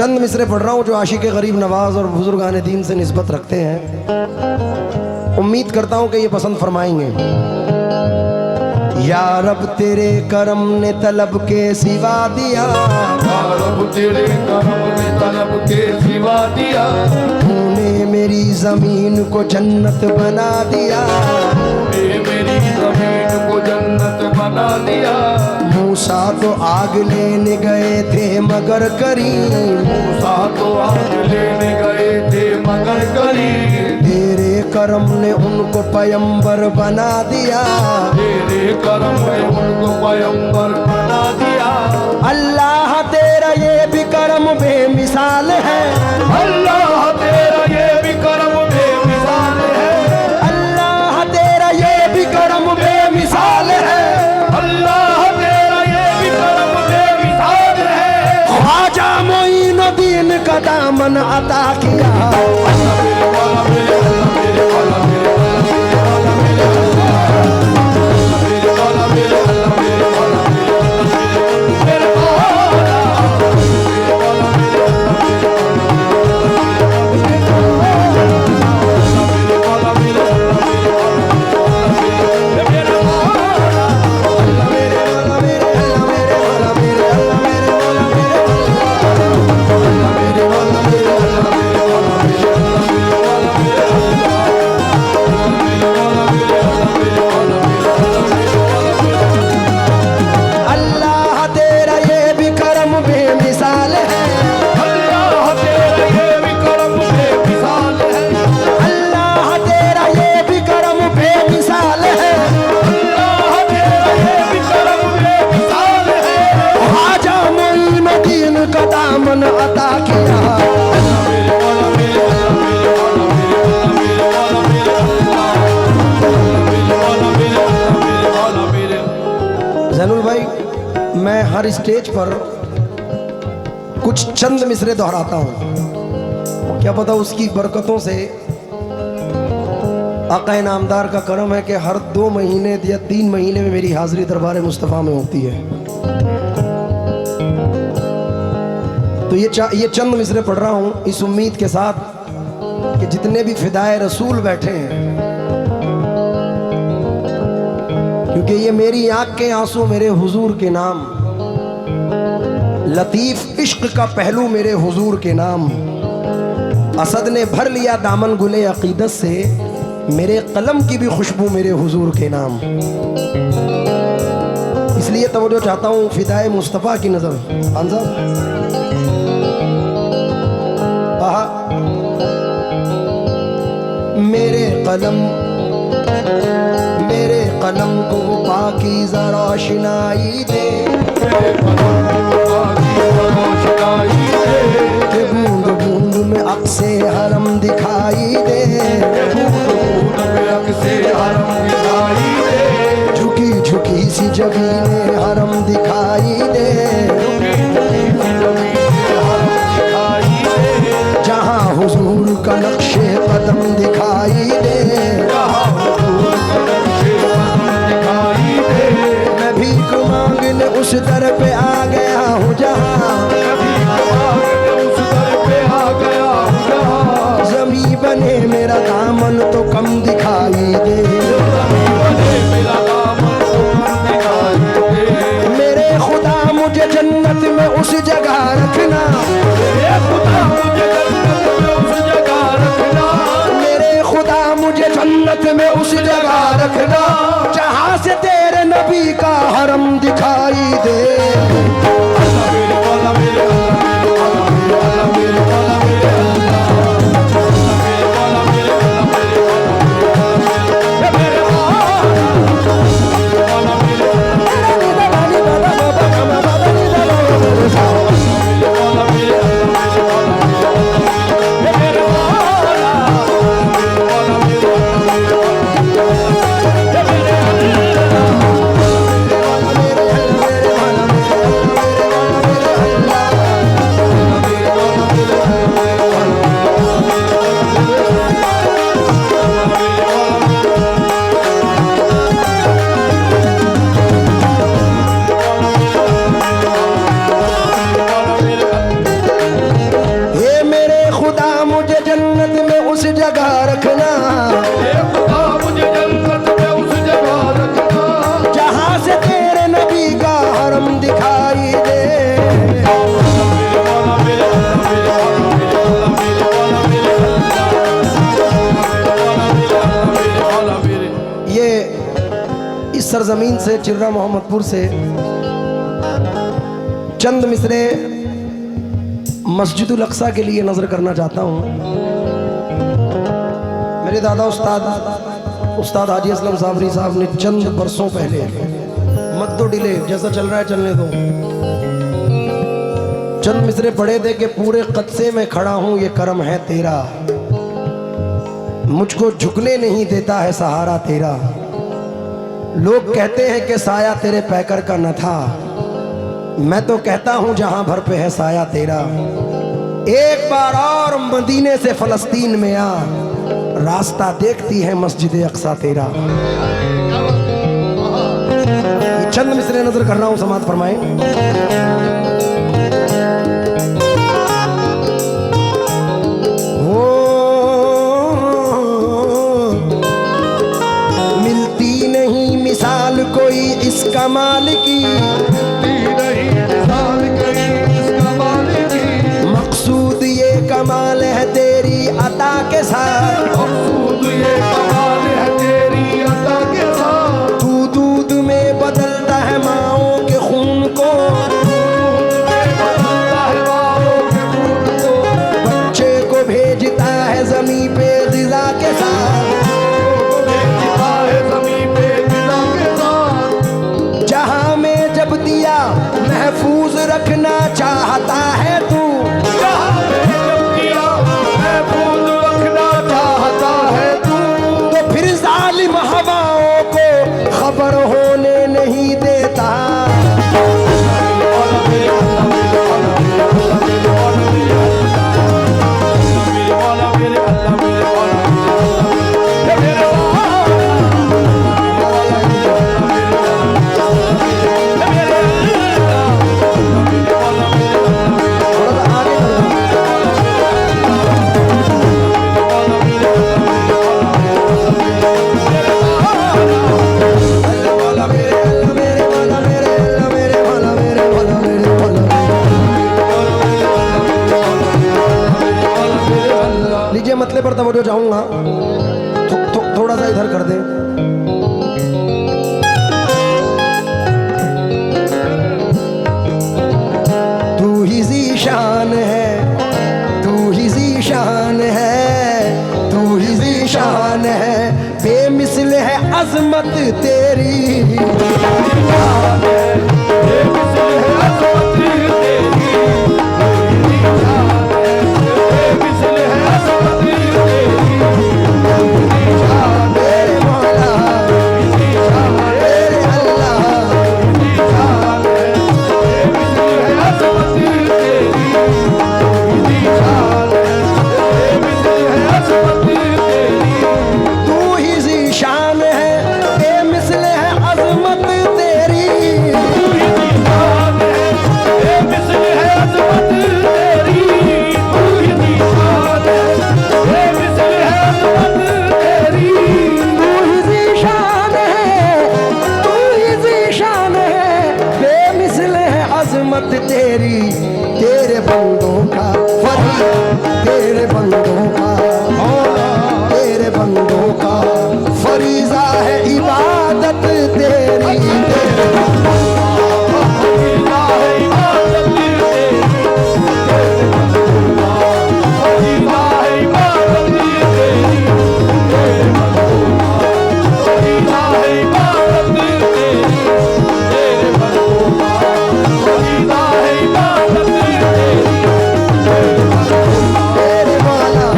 चंद मिसरे पढ़ रहा हूँ जो आशिक गरीब नवाज और बुजुर्गान दीन से निस्बत रखते हैं। उम्मीद करता हूँ कि ये पसंद फरमाएंगे। या रब तेरे करम ने तलब के सिवा दिया, या रब तेरे करम ने तलब के सिवा दिया, तूने मेरी जमीन को जन्नत बना दिया, तूने मेरी जमीन को जन्नत बना दिया। मूसा तो आग लेने गए थे मगर करीम, मूसा तो आग लेने गए थे मगर करीम, तेरे करम ने उनको पैगंबर बना दिया, तेरे करम ने उनको पैगंबर बना दिया। अल्लाह तेरा ये भी करम बेमिसाल है, अल्लाह तेरा ये भी करम बेमिसाल है, अल्लाह तेरा ये भी करम बेमिसाल है, अल्लाह तेरा ये भी करम बेमिसाल है। ख्वाजा मोइनुद्दीन का दामन अता किया, दामन अता किया। ज़ैनुल भाई, मैं हर स्टेज पर कुछ चंद मिसरे दोहराता हूँ, क्या पता उसकी बरकतों से आका नामदार का करम है कि हर 2 महीने या 3 महीने में मेरी हाजिरी दरबार मुस्तफ़ा में होती है। तो ये चंद मिसरे पढ़ रहा हूँ इस उम्मीद के साथ कि जितने भी फिदाए रसूल बैठे हैं, क्योंकि ये मेरी आंख के आंसू मेरे हुजूर के नाम, लतीफ इश्क का पहलू मेरे हुजूर के नाम, असद ने भर लिया दामन गुले अकीदत से, मेरे कलम की भी खुशबू मेरे हुजूर के नाम। इसलिए तवज्जो चाहता हूँ फिदाए मुस्तफ़ा की नज़र। खान साहब मेरे कलम को पाकीज़ा रोशनाई दे, कि बूंद बूंद में अक्से हरम दिखाई दे, झुकी झुकी सी जबीने हरम दिखाई दे, जहाँ हुजूर का नक्शे कदम दिखाई दे, मैं भीख मांगने उस दर पे आ गया हूँ जहाँ, ज़मीं बने मेरा दामन तो कम दिखाई दे, मेरे खुदा मुझे जन्नत में उस जगह रखना, मुझे जन्नत में उस जगह रखना जहाँ से तेरे नबी का हरम दिखाई दे। सरजमीन से, चिर्रा मोहम्मदपुर से चंद मिसरे मस्जिदुल अक्सा के लिए नजर करना चाहता हूँ। मेरे दादा उस्ताद हाजी असलम साबरी साहब ने चंद बरसों पहले, मत दो डिले, जैसा चल रहा है चलने दो, चंद मिसरे पढ़े थे कि पूरे कदसे में खड़ा हूं, ये करम है तेरा, मुझको झुकने नहीं देता है सहारा तेरा। लोग कहते हैं कि साया तेरे पैकर का न था, मैं तो कहता हूं जहां भर पे है साया तेरा। एक बार और मदीने से फलस्तीन में आ, रास्ता देखती है मस्जिद अक्सा तेरा। चंद मिसरे नजर कर रहा हूं, समात फरमाएं। मिलती नहीं मिसाल कोई इस कमाल की, मकसूद ये कमाल है तेरी अता के साथ, मकसूद ये कमाल है तेरी अता के साथ। तू दूध में बदलता है माओं के खून को, बच्चे को भेजता है जमीन पे ग़िज़ा के साथ, जहां में जब दिया महफूज रखना चाहता है तू, तो फिर जालिम हवाओं को खबर होने नहीं देता। लीजिए मतले पर तवज्जो चाहूंगा, थोड़ा सा इधर कर दे। तू ही ज़ीशान है, तू ही ज़ीशान है, तू ही ज़ीशान है, बेमिसल है अज़मत तेरी, तेरी, तेरे बंदों का फरी, तेरे बंदों का, तेरे बंदों का फरीज़ा है इबादत तेरी, तेरे बंदों का फरीज़ा है इबादत तेरी, तेरे बंदों का फरीज़ा है इबादत तेरी, तेरे बंदों का फरीज़ा है इबादत तेरी, तेरे बंदों का फरीज़ा है इबादत तेरी, तेरे मौला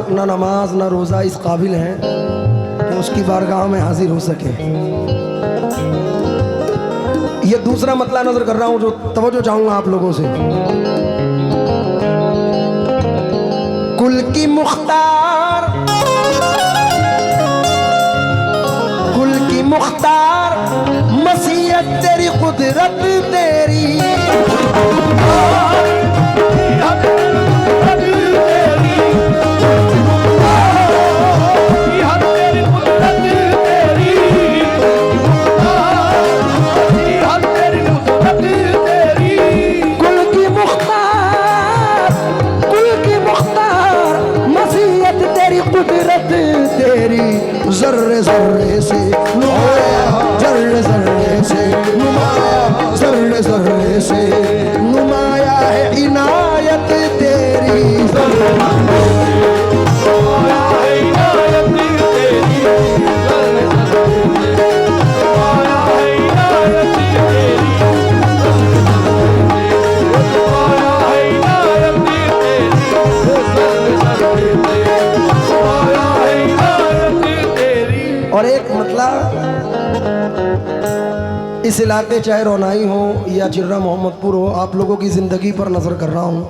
ना नमाज ना रोज़ा इस काबिल हैं कि उसकी बारगाह में हाजिर हो सके। ये दूसरा मतला नजर कर रहा हूं जो तवज्जो चाहूंगा आप लोगों से। कुल की मुख्तार, कुल की मुख्तार मसीहत तेरी कुदरत तेरी, जर्रे जर्रे से नुमाया, जर्रे जर्रे से नुमाया, जर्रे जर्रे से नुमाया है इनायत तेरी, नुमाया है इनायत तेरी, नुमाया है इनायत तेरी, नुमाया है इनायत तेरी। और एक मतलब इस इलाके चाहे रोनाई हो या चिर्रा मोहम्मदपुर हो, आप लोगों की जिंदगी पर नजर कर रहा हूं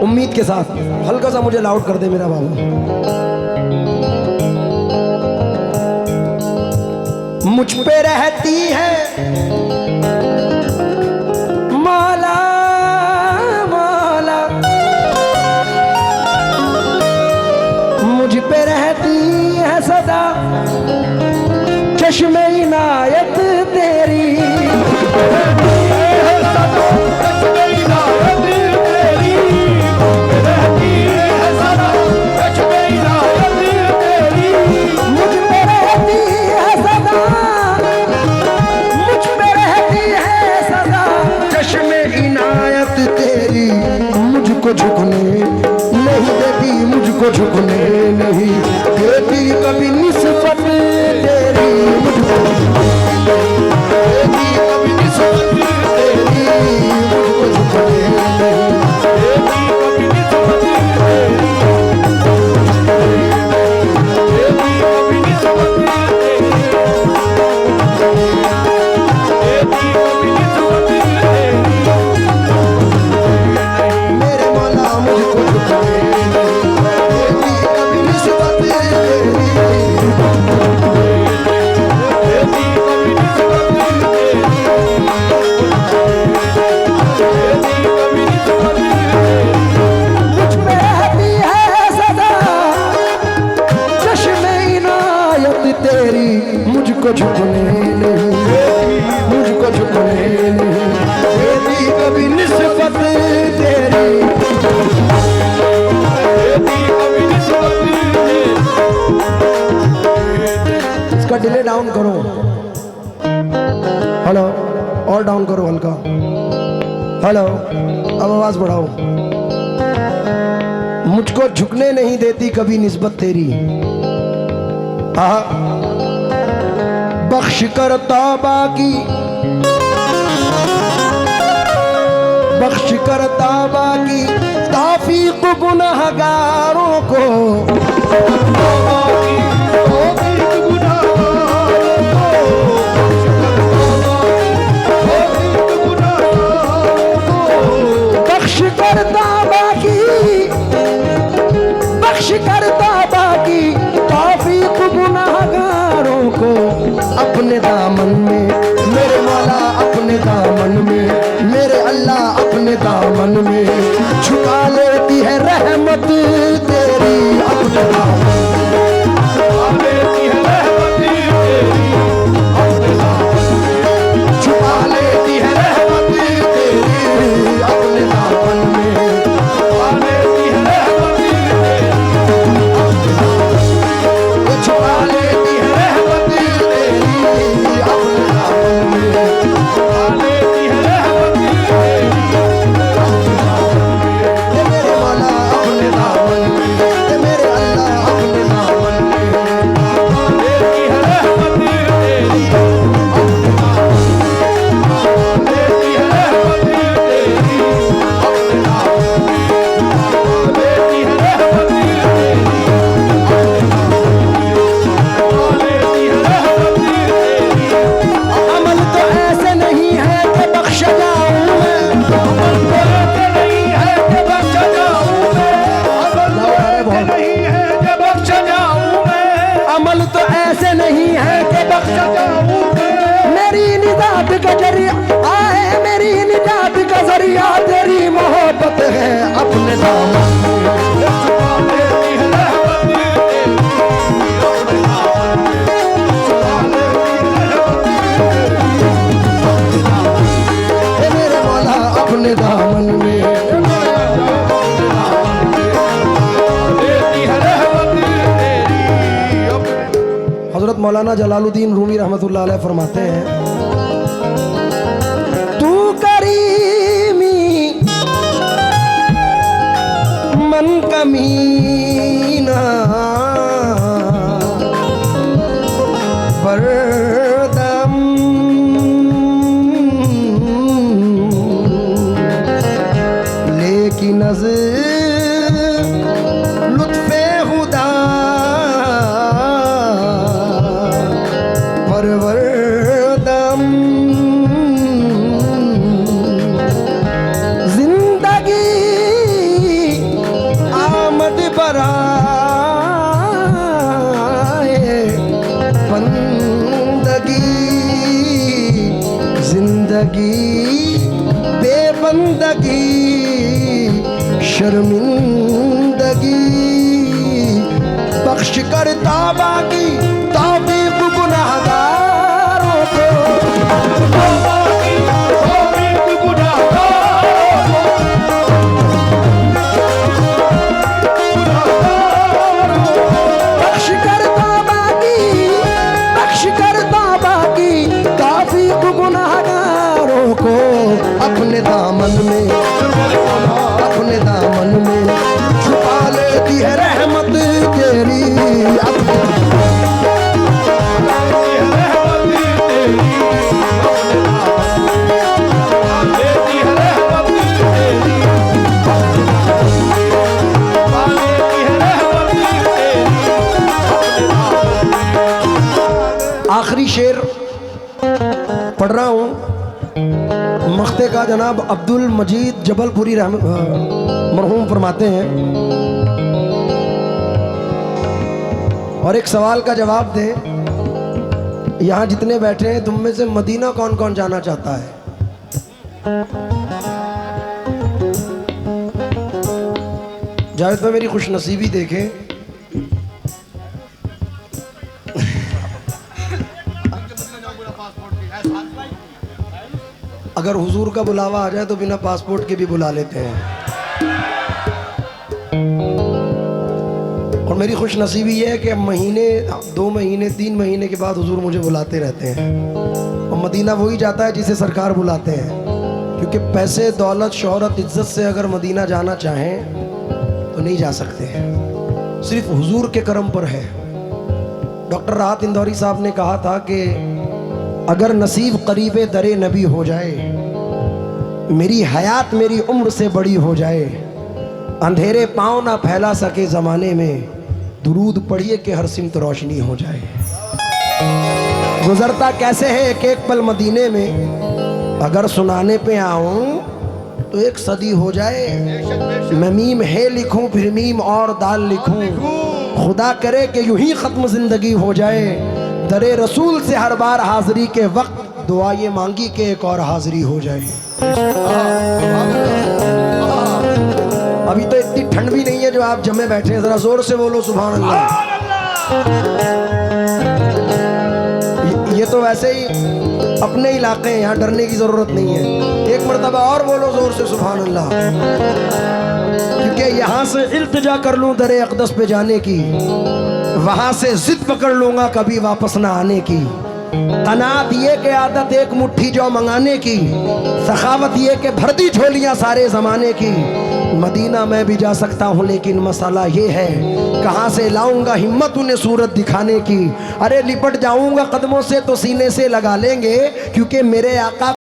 उम्मीद के साथ। हल्का सा मुझे लाउड कर दे मेरा बाबू। मुझ पे रहती है मौला मौला, मुझ पे रहती है सदा चश्मे इनायत तेरी, मुझको झुकने नहीं देती, मुझको झुकने नहीं देती कभी निस्बत तेरी, मुझको देती कभी निस्बत तेरी, मुझको झुकने नहीं देती कभी निस्बत तेरी, देती कभी निस्बत तेरी, देती कभी निस्बत तेरी। मेरे मौला मुझको झुकने नहीं देती कभी निस्बत तेरी, देती कभी निस्बत तेरी, देती कभी निस्बत तेरी। मुझ पे रहती है सदा चश्मे इनायत तेरी, मुझको झुकने नहीं, मुझको झुकने नहीं देती कभी निस्बत तेरी, देती कभी निस्बत तेरी। इसका डिले डाउन करो, हेलो, और डाउन करो हल्का, हेलो, अब आवाज बढ़ाओ। मुझको झुकने नहीं देती कभी निस्बत तेरी, आहा, बख्श कर तौबा की, बख्श कर तौबा की तौफीक गुनहगारों को, बख्श कर तौबा की, बख्श कर तौबा की तौफीक गुनहगारों को, अपने दामन में मेरे मौला, अपने दामन में मेरे अल्लाह, अपने दामन में छुपा लेती है रहमत तेरी, अपने दामन निजात का जरिया, आए मेरी निजात का जरिया तेरी मोहब्बत है अपने दामन में। छुपा लेती है रहमत तेरी, अपने दामन में छुपा लेती है रहमत ए मेरे मौला अपने दामन में। हजरत मौलाना जलालुद्दीन रूमी रहमतुल्लाह अलैह फरमाते हैं, तू करीमी मन कमीना बरदम लेकिन लुत्फे खुदा परवरदम जिंदगी आमद बराए बंदगी, जिंदगी बेबंदगी शर्मिंदगी, बख्श कर तौबा की तौफीक गुनाहगारों को, बख्श कर तौबा की तौफीक गुनाहगारों को अपने दामन में, अपने दामन में छुपा लेती है रहमत तेरी, अपने आखिरी शेर पढ़ रहा हूँ। मख्ते का जनाब अब्दुल मजीद जबलपुरी मरहूम फरमाते हैं, और एक सवाल का जवाब दें। यहाँ जितने बैठे हैं तुम में से मदीना कौन कौन जाना चाहता है? जावेद पे मेरी खुशनसीबी देखें, अगर हुजूर का बुलावा आ जाए तो बिना पासपोर्ट के भी बुला लेते हैं। और मेरी खुशनसीबी ये है कि महीने 2 महीने 3 महीने के बाद हुजूर मुझे बुलाते रहते हैं, और मदीना वही जाता है जिसे सरकार बुलाते हैं, क्योंकि पैसे दौलत शोहरत इज्जत से अगर मदीना जाना चाहें तो नहीं जा सकते हैं, सिर्फ हुजूर के करम पर है। डॉक्टर राहत इंदौरी साहब ने कहा था कि अगर नसीब करीबे दरे नबी हो जाए, मेरी हयात मेरी उम्र से बड़ी हो जाए, अंधेरे पाँव ना फैला सके ज़माने में, दुरूद पढ़िए कि हर सिमत रोशनी हो जाए। गुजरता कैसे है एक एक पल मदीने में, अगर सुनाने पे आऊं तो 1 सदी हो जाए। मैं मीम है लिखूं फिर मीम और दाल लिखूं, खुदा करे कि यूं ही ख़त्म ज़िंदगी हो जाए। दरे रसूल से हर बार हाज़री के वक्त दुआ ये मांगी कि एक और हाज़री हो जाए। अभी तो इतनी ठंड भी नहीं है जो आप जमे बैठे हैं, ज़रा ज़ोर से बोलो सुभान अल्लाह। ये तो वैसे ही अपने इलाके हैं, यहाँ डरने की ज़रूरत नहीं है। एक मरतबा और बोलो ज़ोर से सुभान अल्लाह, क्योंकि यहाँ से इल्तिजा कर लूँ दरे अक़दस पे जाने की, वहाँ से जिद पकड़ लूँगा कभी वापस ना आने की। तनात ये के आदत एक मुट्ठी जो मंगाने की, सखावत ये के भर दी झोलियाँ सारे ज़माने की। मदीना में भी जा सकता हूँ लेकिन मसाला ये है, कहाँ से लाऊंगा हिम्मत उन्हें सूरत दिखाने की। अरे लिपट जाऊंगा कदमों से तो सीने से लगा लेंगे, क्योंकि मेरे आका